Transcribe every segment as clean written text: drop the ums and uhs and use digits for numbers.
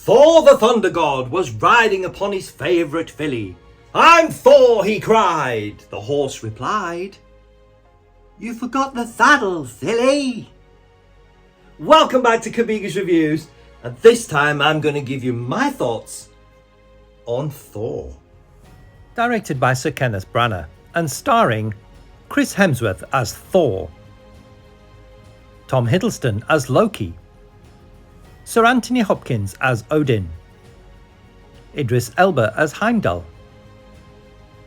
Thor the Thunder God was riding upon his favourite filly. "I'm Thor," he cried. The horse replied, "You forgot the saddle, silly." Welcome back to Kabiga's Reviews, and this time I'm going to give you my thoughts on Thor. Directed by Sir Kenneth Branagh and starring Chris Hemsworth as Thor, Tom Hiddleston as Loki, Sir Anthony Hopkins as Odin, Idris Elba as Heimdall,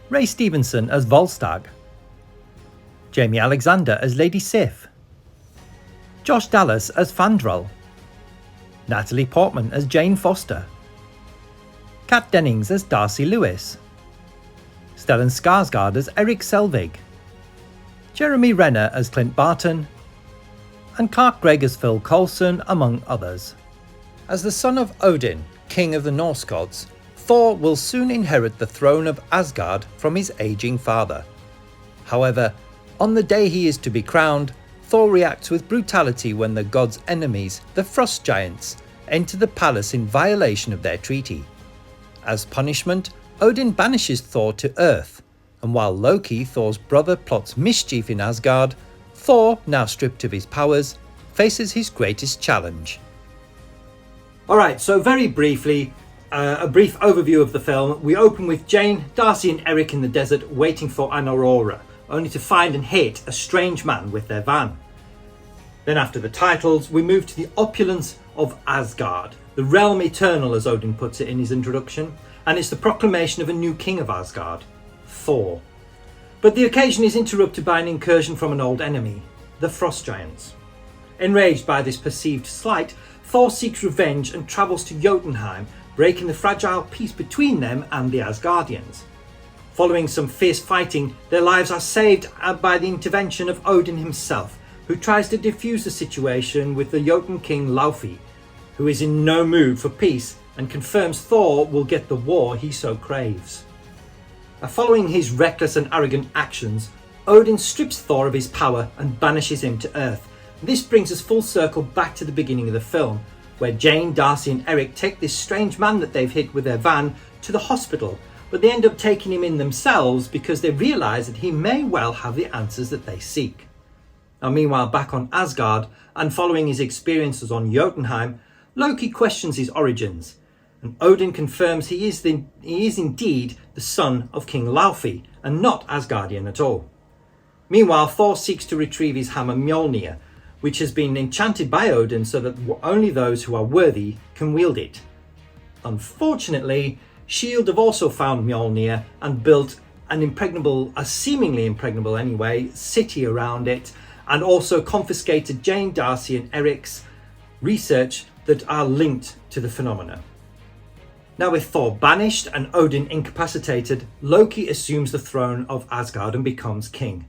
Ray Stevenson as Volstagg, Jamie Alexander as Lady Sif, Josh Dallas as Fandral, Natalie Portman as Jane Foster, Kat Dennings as Darcy Lewis, Stellan Skarsgård as Eric Selvig, Jeremy Renner as Clint Barton, and Clark Gregg as Phil Coulson, among others. As the son of Odin, king of the Norse gods, Thor will soon inherit the throne of Asgard from his aging father. However, on the day he is to be crowned, Thor reacts with brutality when the god's enemies, the Frost Giants, enter the palace in violation of their treaty. As punishment, Odin banishes Thor to Earth, and while Loki, Thor's brother, plots mischief in Asgard, Thor, now stripped of his powers, faces his greatest challenge. Alright, so very briefly, a brief overview of the film. We open with Jane, Darcy and Eric in the desert waiting for an aurora, only to find and hit a strange man with their van. Then after the titles, we move to the opulence of Asgard, the realm eternal as Odin puts it in his introduction, and it's the proclamation of a new king of Asgard, Thor. But the occasion is interrupted by an incursion from an old enemy, the Frost Giants. Enraged by this perceived slight, Thor seeks revenge and travels to Jotunheim, breaking the fragile peace between them and the Asgardians. Following some fierce fighting, their lives are saved by the intervention of Odin himself, who tries to defuse the situation with the Jotun king Laufey, who is in no mood for peace and confirms Thor will get the war he so craves. Following his reckless and arrogant actions, Odin strips Thor of his power and banishes him to Earth. This brings us full circle back to the beginning of the film, where Jane, Darcy and Eric take this strange man that they've hit with their van to the hospital, but they end up taking him in themselves because they realise that he may well have the answers that they seek. Now meanwhile, back on Asgard, and following his experiences on Jotunheim, Loki questions his origins, and Odin confirms he is indeed the son of King Laufey, and not Asgardian at all. Meanwhile, Thor seeks to retrieve his hammer Mjolnir, which has been enchanted by Odin so that only those who are worthy can wield it. Unfortunately, S.H.I.E.L.D. have also found Mjolnir and built a seemingly impregnable anyway, city around it, and also confiscated Jane, Darcy and Eric's research that are linked to the phenomena. Now with Thor banished and Odin incapacitated, Loki assumes the throne of Asgard and becomes king.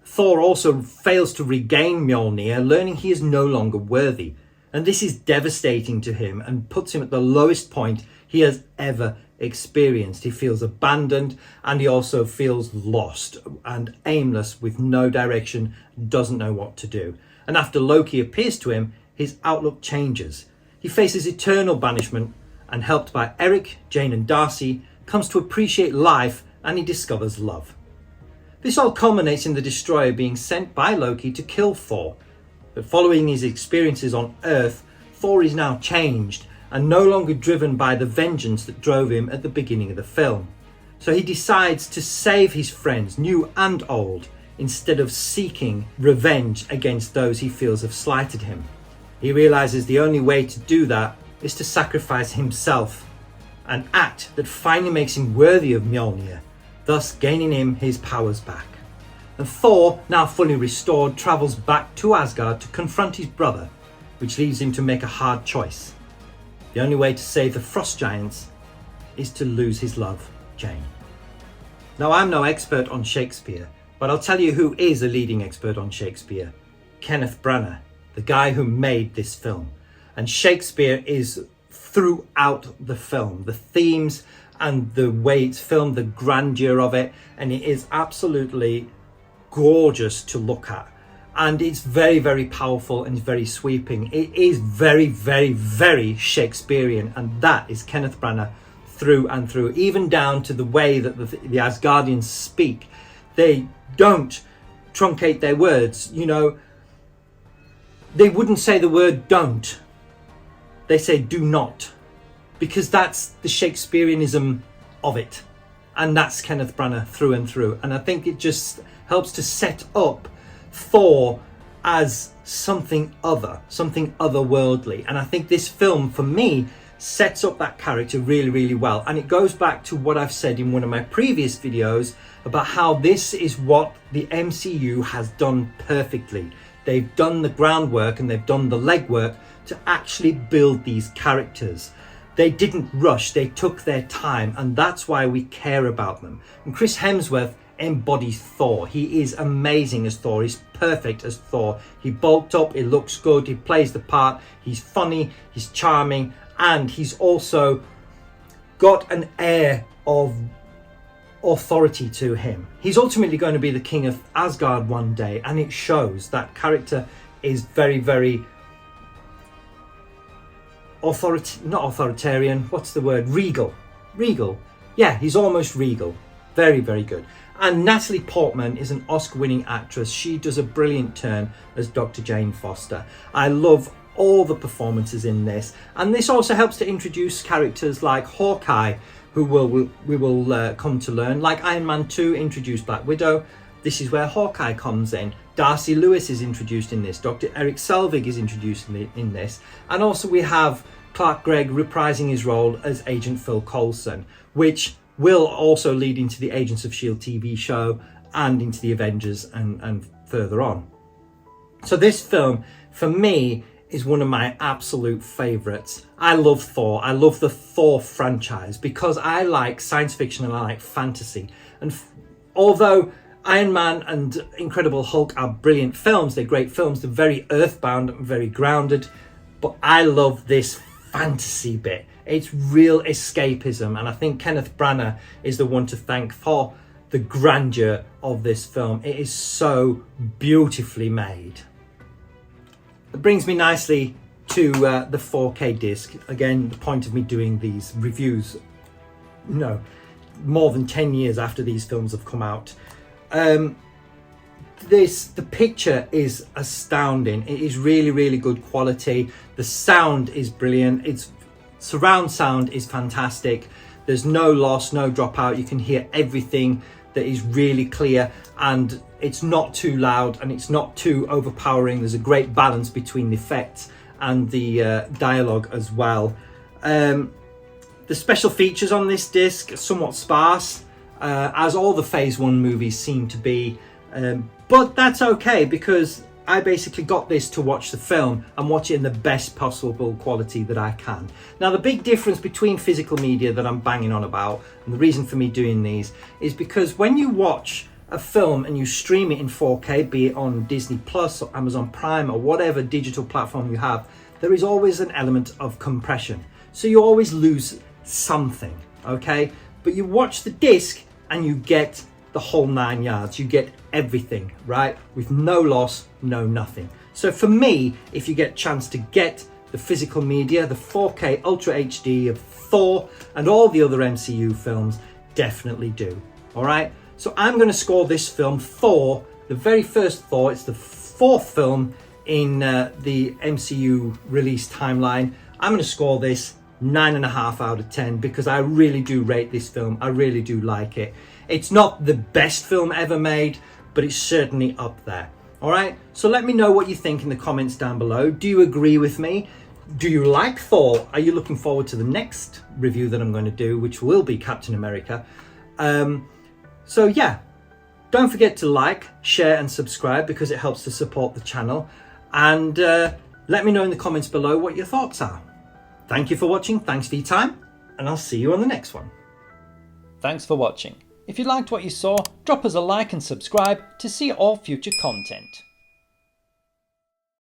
Thor also fails to regain Mjolnir, learning he is no longer worthy, and this is devastating to him and puts him at the lowest point he has ever experienced. He feels abandoned and he also feels lost and aimless with no direction, doesn't know what to do. And after Loki appears to him, his outlook changes. He faces eternal banishment and, helped by Eric, Jane and Darcy, comes to appreciate life and he discovers love. This all culminates in the Destroyer being sent by Loki to kill Thor. But following his experiences on Earth, Thor is now changed and no longer driven by the vengeance that drove him at the beginning of the film. So he decides to save his friends, new and old, instead of seeking revenge against those he feels have slighted him. He realizes the only way to do that is to sacrifice himself, an act that finally makes him worthy of Mjolnir, thus gaining him his powers back. And Thor, now fully restored, travels back to Asgard to confront his brother, which leads him to make a hard choice. The only way to save the Frost Giants is to lose his love, Jane. Now I'm no expert on Shakespeare, but I'll tell you who is a leading expert on Shakespeare: Kenneth Branagh, the guy who made this film. And Shakespeare is throughout the film, the themes and the way it's filmed, the grandeur of it, and it is absolutely gorgeous to look at. and it's very, very powerful and very sweeping. It is very, very, very Shakespearean, and that is Kenneth Branagh through and through, even down to the way that the Asgardians speak. They don't truncate their words. You know, they wouldn't say the word don't. They say do not, because that's the Shakespeareanism of it. And that's Kenneth Branagh through and through. And I think it just helps to set up Thor as something otherworldly. And I think this film, for me, sets up that character really, really well. And it goes back to what I've said in one of my previous videos about how this is what the MCU has done perfectly. They've done the groundwork and they've done the legwork to actually build these characters. They didn't rush, they took their time, and that's why we care about them. And Chris Hemsworth embodies Thor. He is amazing as Thor. He's perfect as Thor. He bulked up, he looks good, he plays the part, he's funny, he's charming, and he's also got an air of authority to him. He's ultimately going to be the king of Asgard one day, and it shows. That character is very, very not authoritarian, what's the word? Regal. Yeah, he's almost regal. Very, very good. And Natalie Portman is an Oscar-winning actress. She does a brilliant turn as Dr. Jane Foster. I love all the performances in this, and this also helps to introduce characters like Hawkeye, who we will come to learn. Like Iron Man 2 introduced Black Widow, this is where Hawkeye comes in. Darcy Lewis is introduced in this. Dr. Eric Selvig is introduced in this. And also we have Clark Gregg reprising his role as Agent Phil Coulson, which will also lead into the Agents of S.H.I.E.L.D. TV show and into the Avengers and further on. So this film, for me, is one of my absolute favourites. I love Thor. I love the Thor franchise because I like science fiction and I like fantasy. And although Iron Man and Incredible Hulk are brilliant films, they're great films, they're very earthbound and very grounded, but I love this fantasy bit. It's real escapism, and I think Kenneth Branagh is the one to thank for the grandeur of this film. It is so beautifully made. It brings me nicely to the 4K disc. Again, the point of me doing these reviews, more than 10 years after these films have come out. The picture is astounding. It is really, really good quality. The sound is brilliant. Its surround sound is fantastic. There's no loss, no dropout. You can hear everything that is really clear, and it's not too loud and it's not too overpowering. There's a great balance between the effects and the dialogue as well. The special features on this disc are somewhat sparse, as all the Phase 1 movies seem to be, but that's okay because I basically got this to watch the film and watch it in the best possible quality that I can. Now, the big difference between physical media that I'm banging on about, and the reason for me doing these, is because when you watch a film and you stream it in 4K, be it on Disney Plus or Amazon Prime or whatever digital platform you have, there is always an element of compression. So you always lose something, okay? But you watch the disc and you get the whole 9 yards. You get everything, right? With no loss, no nothing. So for me, if you get a chance to get the physical media, the 4K Ultra HD of Thor and all the other MCU films, definitely do. All right? So I'm going to score this film, Thor, the very first Thor. It's the fourth film in the MCU release timeline. I'm going to score this 9.5 out of 10 because I really do rate this film. I really do like it. It's not the best film ever made, but it's certainly up there. All right, so let me know what you think in the comments down below. Do you agree with me? Do you like Thor? Are you looking forward to the next review that I'm going to do, which will be Captain America? So yeah, don't forget to like, share and subscribe because it helps to support the channel. And let me know in the comments below what your thoughts are. Thank you for watching, thanks for your time, and I'll see you on the next one. Thanks for watching. If you liked what you saw, drop us a like and subscribe to see all future content.